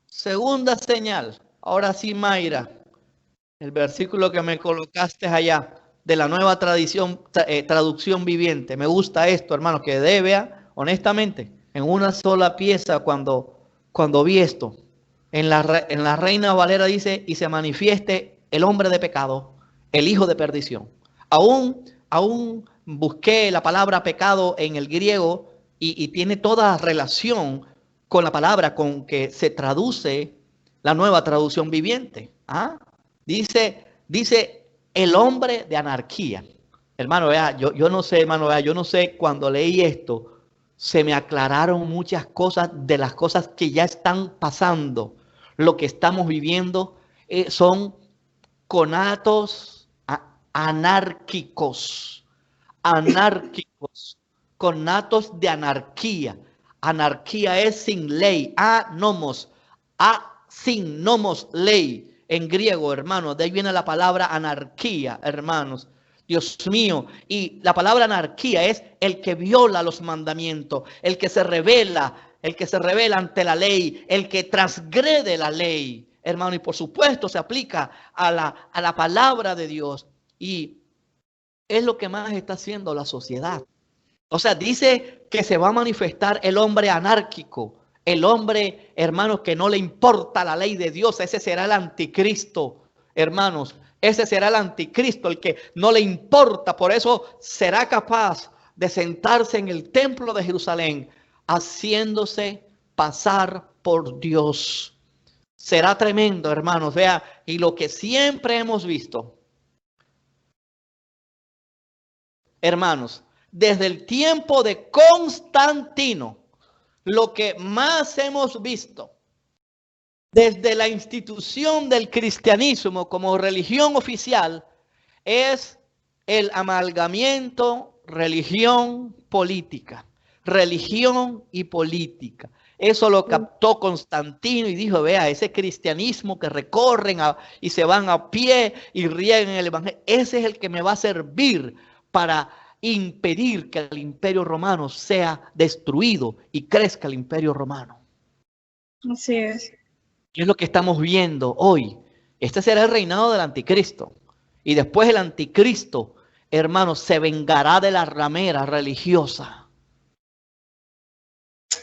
Segunda señal. Ahora sí, Mayra, el versículo que me colocaste allá de la nueva traducción viviente. Me gusta esto, hermanos, que vea, honestamente, en una sola pieza cuando vi esto. En la Reina Valera dice, y se manifieste el hombre de pecado, el hijo de perdición. Aún busqué la palabra pecado en el griego y tiene toda relación con la palabra con que se traduce la nueva traducción viviente. Dice el hombre de anarquía. Hermano, vea, yo no sé, hermano, vea, yo no sé, cuando leí esto, se me aclararon muchas cosas de las cosas que ya están pasando. Lo que estamos viviendo son conatos anárquicos, conatos de anarquía. Anarquía es sin ley, anomos, sin nomos, ley. En griego, hermanos, de ahí viene la palabra anarquía, hermanos. Dios mío, y la palabra anarquía es el que viola los mandamientos, el que se revela ante la ley, el que transgrede la ley, hermano, y por supuesto se aplica a la palabra de Dios. Y es lo que más está haciendo la sociedad. O sea, dice que se va a manifestar el hombre anárquico, el hombre, hermanos, que no le importa la ley de Dios. Ese será el anticristo, hermanos. Ese será el anticristo, el que no le importa. Por eso será capaz de sentarse en el templo de Jerusalén, haciéndose pasar por Dios. Será tremendo, hermanos. Vea, y lo que siempre hemos visto, hermanos, desde el tiempo de Constantino, lo que más hemos visto desde la institución del cristianismo como religión oficial es el amalgamiento religión-política, religión y política. Eso lo captó Constantino y dijo, vea, ese cristianismo que recorren y se van a pie y riegan el evangelio, ese es el que me va a servir para impedir que el imperio romano sea destruido y crezca el imperio romano. Así es. ¿Qué es lo que estamos viendo hoy? Este será el reinado del anticristo. Y después el anticristo, hermanos, se vengará de la ramera religiosa.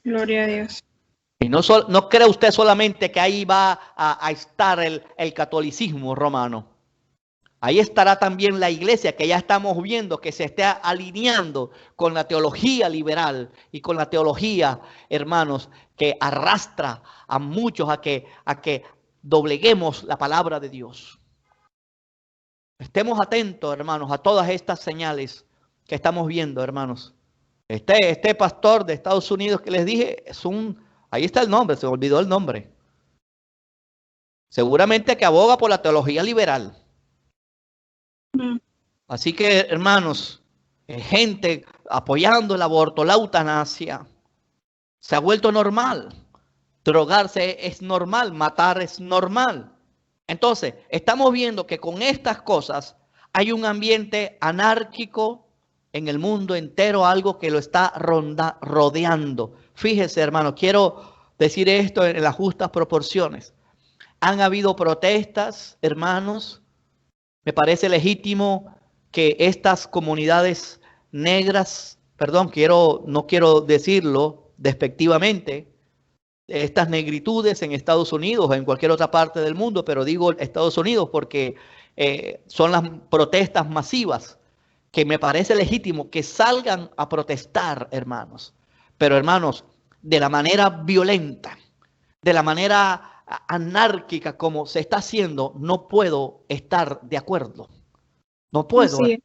Gloria a Dios. Y no cree usted solamente que ahí va a estar el catolicismo romano. Ahí estará también la iglesia, que ya estamos viendo que se está alineando con la teología liberal y con la teología, hermanos, que arrastra a muchos a que dobleguemos la palabra de Dios. Estemos atentos, hermanos, a todas estas señales que estamos viendo, hermanos. Este pastor de Estados Unidos que les dije, ahí está el nombre, se me olvidó el nombre. Seguramente que aboga por la teología liberal. Así que, hermanos, gente apoyando el aborto, la eutanasia, se ha vuelto normal. Drogarse es normal, matar es normal. Entonces, estamos viendo que con estas cosas hay un ambiente anárquico en el mundo entero, algo que lo está rodeando. Fíjese, hermano, quiero decir esto en las justas proporciones. Han habido protestas, hermanos. Me parece legítimo que estas comunidades negras, perdón, no quiero decirlo despectivamente, estas negritudes en Estados Unidos o en cualquier otra parte del mundo, pero digo Estados Unidos porque son las protestas masivas, que me parece legítimo que salgan a protestar, hermanos. Pero, hermanos, de la manera violenta, de la manera anárquica como se está haciendo, no puedo estar de acuerdo. No puedo. Sí.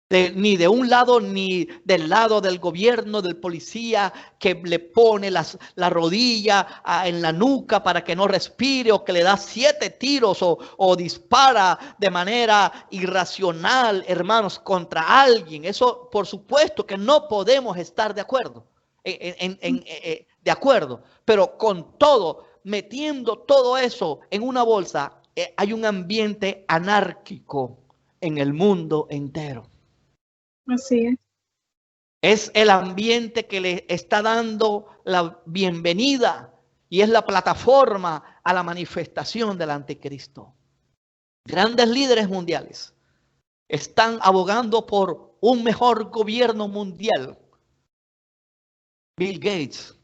Ni de un lado ni del lado del gobierno, del policía que le pone la rodilla en la nuca para que no respire, o que le da 7 tiros o dispara de manera irracional, hermanos, contra alguien. Eso, por supuesto que no podemos estar de acuerdo. De acuerdo, pero con todo, metiendo todo eso en una bolsa, hay un ambiente anárquico en el mundo entero. Así es. Es el ambiente que le está dando la bienvenida y es la plataforma a la manifestación del anticristo. Grandes líderes mundiales están abogando por un mejor gobierno mundial. Bill Gates,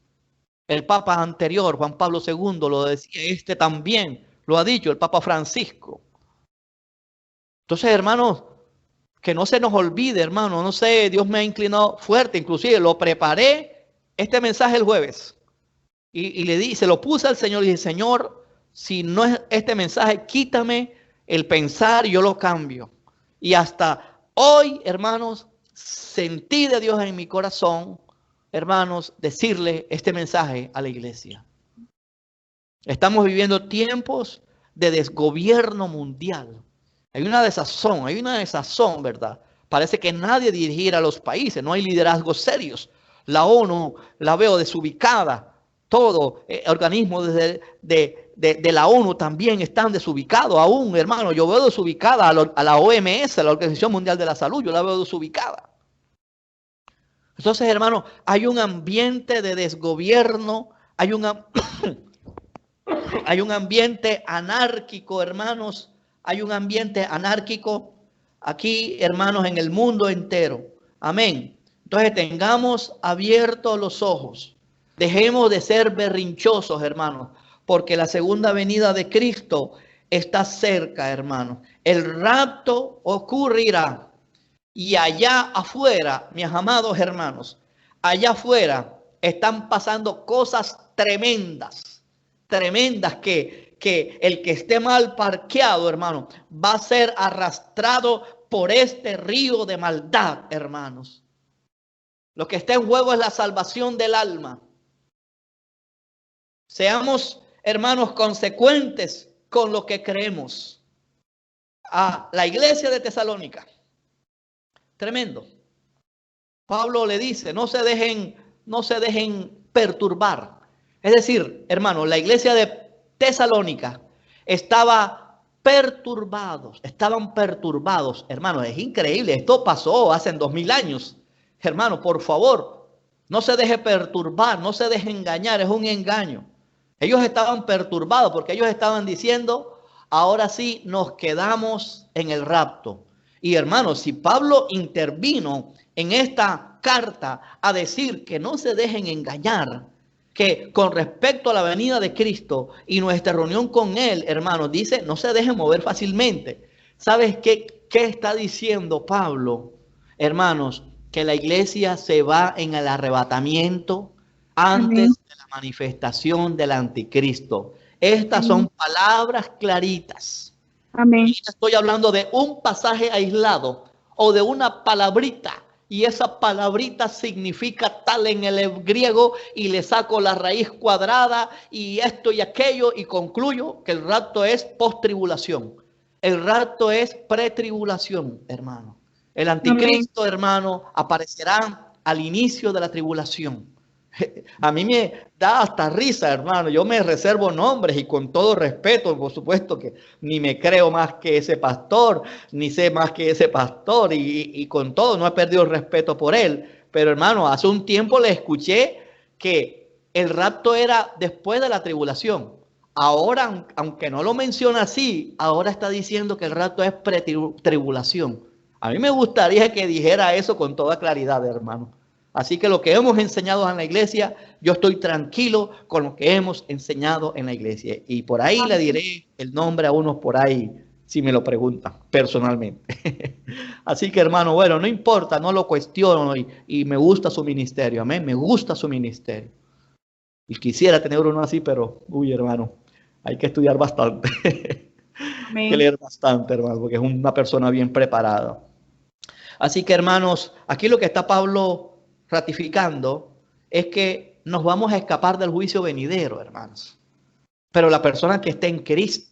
el Papa anterior, Juan Pablo II, lo decía, este también lo ha dicho, el Papa Francisco. Entonces, hermanos, que no se nos olvide, hermano, no sé, Dios me ha inclinado fuerte, inclusive lo preparé este mensaje el jueves y se lo puse al Señor y dije, Señor, si no es este mensaje, quítame el pensar y yo lo cambio. Y hasta hoy, hermanos, sentí de Dios en mi corazón, hermanos, decirle este mensaje a la iglesia. Estamos viviendo tiempos de desgobierno mundial. Hay una desazón, ¿verdad? Parece que nadie dirigirá a los países, no hay liderazgos serios. La ONU la veo desubicada. Todo organismo de la ONU también están desubicados aún, hermano. Yo veo desubicada a la OMS, a la Organización Mundial de la Salud, yo la veo desubicada. Entonces, hermano, hay un ambiente de desgobierno, hay Hay un ambiente anárquico, hermanos. Hay un ambiente anárquico aquí, hermanos, en el mundo entero. Amén. Entonces tengamos abiertos los ojos. Dejemos de ser berrinchosos, hermanos, porque la segunda venida de Cristo está cerca, hermanos. El rapto ocurrirá. Y allá afuera, mis amados hermanos, allá afuera están pasando cosas tremendas, tremendas que el que esté mal parqueado, hermano, va a ser arrastrado por este río de maldad, hermanos. Lo que está en juego es la salvación del alma. Seamos, hermanos, consecuentes con lo que creemos. A la iglesia de Tesalónica. Tremendo. Pablo le dice, no se dejen perturbar. Es decir, hermano, la iglesia de Tesalónica estaban perturbados. Hermano, es increíble. Esto pasó hace 2000 años. Hermano, por favor, no se deje perturbar, no se deje engañar, es un engaño. Ellos estaban perturbados porque ellos estaban diciendo, ahora sí nos quedamos en el rapto. Y hermanos, si Pablo intervino en esta carta a decir que no se dejen engañar, que con respecto a la venida de Cristo y nuestra reunión con Él, hermanos, dice, no se dejen mover fácilmente. ¿Sabes qué está diciendo Pablo? Hermanos, que la iglesia se va en el arrebatamiento antes de la manifestación del anticristo. Estas son palabras claritas. Amén. Estoy hablando de un pasaje aislado o de una palabrita. Y esa palabrita significa tal en el griego y le saco la raíz cuadrada y esto y aquello y concluyo que el rapto es post-tribulación. El rapto es pretribulación, hermano. El anticristo, hermano, aparecerá al inicio de la tribulación. A mí me da hasta risa, hermano. Yo me reservo nombres y con todo respeto, por supuesto que ni me creo más que ese pastor, ni sé más que ese pastor y con todo no he perdido el respeto por él. Pero hermano, hace un tiempo le escuché que el rapto era después de la tribulación. Ahora, aunque no lo menciona así, ahora está diciendo que el rapto es pretribulación. A mí me gustaría que dijera eso con toda claridad, hermano. Así que lo que hemos enseñado en la iglesia, yo estoy tranquilo con lo que hemos enseñado en la iglesia. Y por ahí le diré el nombre a unos por ahí, si me lo preguntan personalmente. Así que hermano, bueno, no importa, no lo cuestiono y me gusta su ministerio, amén, me gusta su ministerio. Y quisiera tener uno así, pero, uy hermano, hay que estudiar bastante. Hay que leer bastante, hermano, porque es una persona bien preparada. Así que hermanos, aquí lo que está Pablo ratificando es que nos vamos a escapar del juicio venidero, hermanos. Pero la persona que esté en Cristo,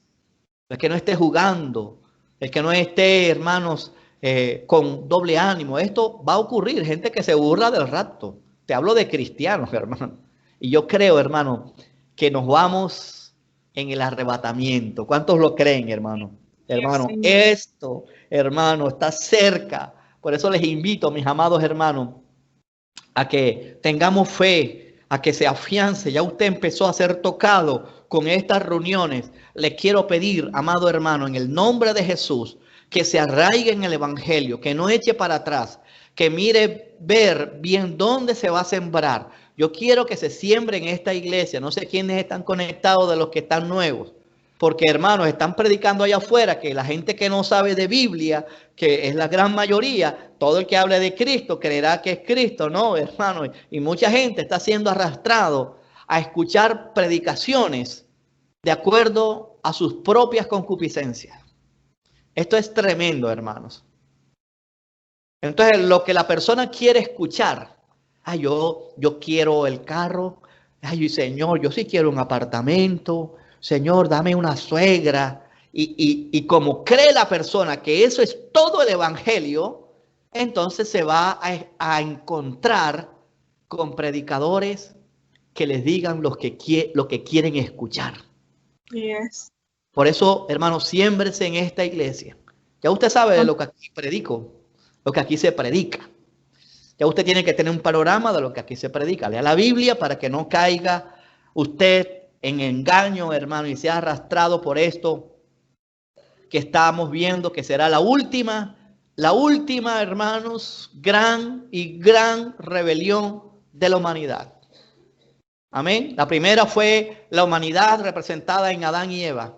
el que no esté jugando, el que no esté, hermanos, con doble ánimo, esto va a ocurrir. Gente que se burla del rapto. Te hablo de cristianos, hermano. Y yo creo, hermano, que nos vamos en el arrebatamiento. ¿Cuántos lo creen, hermano? Hermano, esto, hermano, está cerca. Por eso les invito, mis amados hermanos, a que tengamos fe, a que se afiance. Ya usted empezó a ser tocado con estas reuniones. Le quiero pedir, amado hermano, en el nombre de Jesús, que se arraigue en el evangelio, que no eche para atrás, que mire ver bien dónde se va a sembrar. Yo quiero que se siembre en esta iglesia. No sé quiénes están conectados de los que están nuevos. Porque, hermanos, están predicando allá afuera que la gente que no sabe de Biblia, que es la gran mayoría, todo el que hable de Cristo creerá que es Cristo. No, hermano. Y mucha gente está siendo arrastrado a escuchar predicaciones de acuerdo a sus propias concupiscencias. Esto es tremendo, hermanos. Entonces, lo que la persona quiere escuchar, yo quiero el carro, Señor, yo sí quiero un apartamento, Señor, dame una suegra. Y como cree la persona que eso es todo el evangelio, entonces se va a encontrar con predicadores que les digan lo que quieren escuchar. Yes. Por eso, hermanos, siémbrese en esta iglesia. Ya usted sabe de lo que aquí predico, lo que aquí se predica. Ya usted tiene que tener un panorama de lo que aquí se predica. Lea la Biblia para que no caiga usted en engaño, hermano, y sea arrastrado por esto que estamos viendo, que será la última, hermanos, gran rebelión de la humanidad. Amén. La primera fue la humanidad representada en Adán y Eva.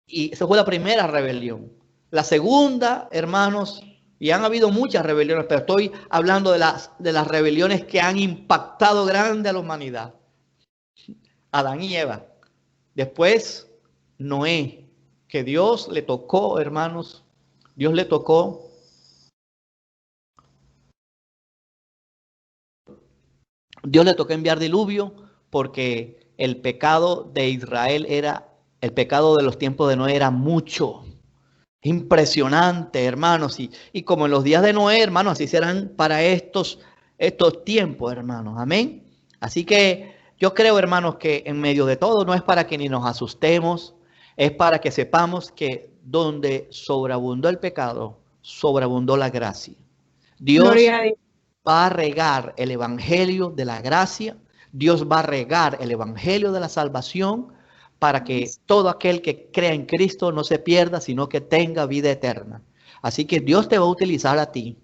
Y esa fue la primera rebelión. La segunda, hermanos, y han habido muchas rebeliones, pero estoy hablando de las rebeliones que han impactado grande a la humanidad. Adán y Eva. Después, Noé, que Dios le tocó, hermanos, Dios le tocó enviar diluvio porque el pecado de Israel el pecado de los tiempos de Noé era mucho. Impresionante, hermanos. Y como en los días de Noé, hermanos, así serán para estos tiempos, hermanos. Amén. Así que yo creo, hermanos, que en medio de todo no es para que ni nos asustemos, es para que sepamos que donde sobreabundó el pecado, sobreabundó la gracia. Dios va a regar el evangelio de la gracia, Dios va a regar el evangelio de la salvación para que todo aquel que crea en Cristo no se pierda, sino que tenga vida eterna. Así que Dios te va a utilizar a ti.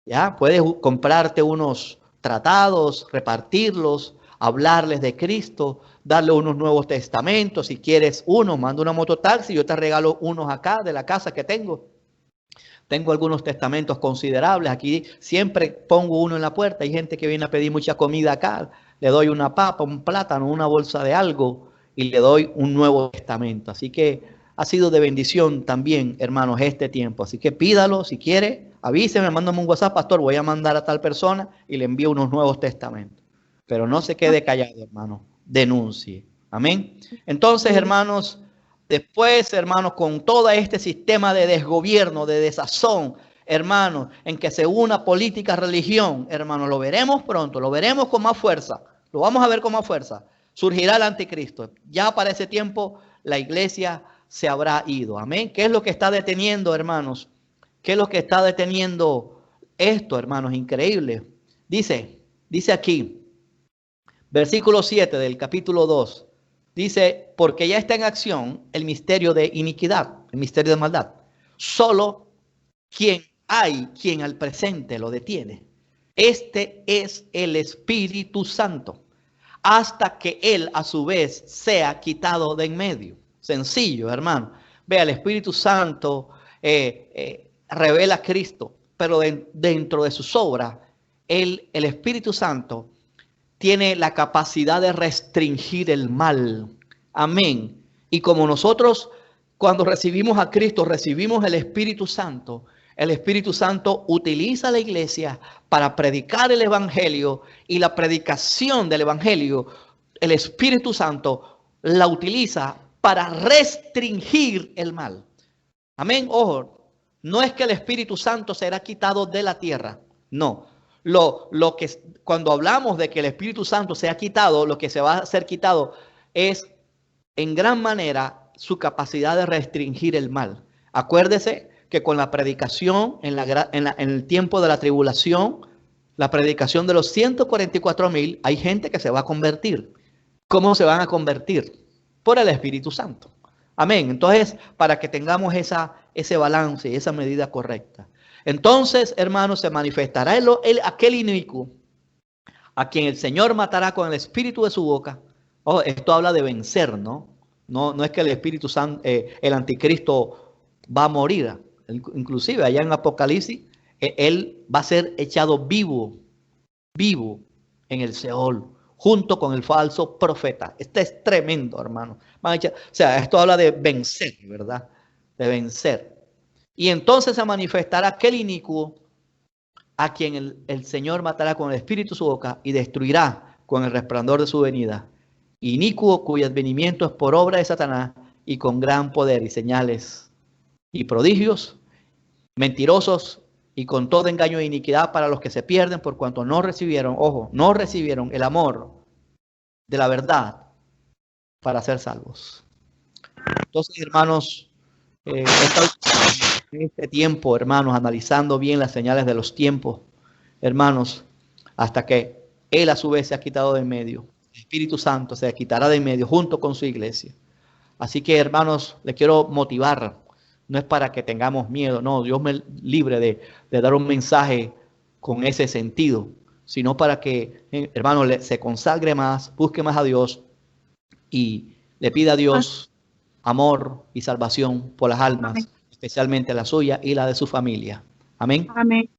¿Ya? Puedes comprarte unos tratados, repartirlos, hablarles de Cristo, darle unos nuevos testamentos. Si quieres uno, manda una mototaxi, yo te regalo unos acá de la casa que tengo. Tengo algunos testamentos considerables. Aquí siempre pongo uno en la puerta. Hay gente que viene a pedir mucha comida acá. Le doy una papa, un plátano, una bolsa de algo y le doy un Nuevo Testamento. Así que ha sido de bendición también, hermanos, este tiempo. Así que pídalo si quiere. Avíseme, mándame un WhatsApp, pastor. Voy a mandar a tal persona y le envío unos Nuevos Testamentos. Pero no se quede callado, hermano. Denuncie. Amén. Entonces, hermanos, después, hermanos, con todo este sistema de desgobierno, de desazón, hermanos, en que se una política, religión, hermanos, lo veremos pronto, lo veremos con más fuerza, lo vamos a ver con más fuerza. Surgirá el anticristo. Ya para ese tiempo la iglesia se habrá ido. Amén. ¿Qué es lo que está deteniendo, hermanos? ¿Qué es lo que está deteniendo esto, hermanos? Increíble. Dice aquí, versículo 7 del capítulo 2. Dice, porque ya está en acción el misterio de iniquidad, el misterio de maldad. Solo quien al presente lo detiene. Este es el Espíritu Santo, hasta que él a su vez sea quitado de en medio. Sencillo, hermano. Vea, el Espíritu Santo revela a Cristo, pero dentro de sus obras, el Espíritu Santo tiene la capacidad de restringir el mal. Amén. Y como nosotros cuando recibimos a Cristo, recibimos el Espíritu Santo utiliza a la iglesia para predicar el evangelio, y la predicación del evangelio, el Espíritu Santo la utiliza para restringir el mal. Amén. Ojo, no es que el Espíritu Santo será quitado de la tierra. No. Lo que cuando hablamos de que el Espíritu Santo sea quitado, lo que se va a ser quitado es en gran manera su capacidad de restringir el mal. Acuérdese que con la predicación en el tiempo de la tribulación, la predicación de los 144,000, hay gente que se va a convertir. ¿Cómo se van a convertir? Por el Espíritu Santo. Amén. Entonces, para que tengamos ese balance y esa medida correcta. Entonces, hermanos, se manifestará aquel inicuo a quien el Señor matará con el espíritu de su boca. Oh, esto habla de vencer, ¿no? No es que el Espíritu Santo, el anticristo va a morir. Inclusive allá en Apocalipsis, él va a ser echado vivo en el Seol, junto con el falso profeta. Este es tremendo, hermano. O sea, esto habla de vencer, ¿verdad? De vencer. Y entonces se manifestará aquel inicuo a quien el Señor matará con el espíritu de su boca y destruirá con el resplandor de su venida. Inicuo cuyo advenimiento es por obra de Satanás y con gran poder y señales y prodigios, mentirosos y con todo engaño e iniquidad para los que se pierden por cuanto no recibieron, ojo, no recibieron el amor de la verdad para ser salvos. Entonces, hermanos, en este tiempo, hermanos, analizando bien las señales de los tiempos, hermanos, hasta que Él a su vez se ha quitado de en medio. el Espíritu Santo se quitará de en medio junto con su iglesia. Así que, hermanos, les quiero motivar. No es para que tengamos miedo, no, Dios me libre de dar un mensaje con ese sentido, sino para que, hermanos, se consagre más, busque más a Dios y le pida a Dios amor y salvación por las almas, especialmente la suya y la de su familia. Amén. Amén.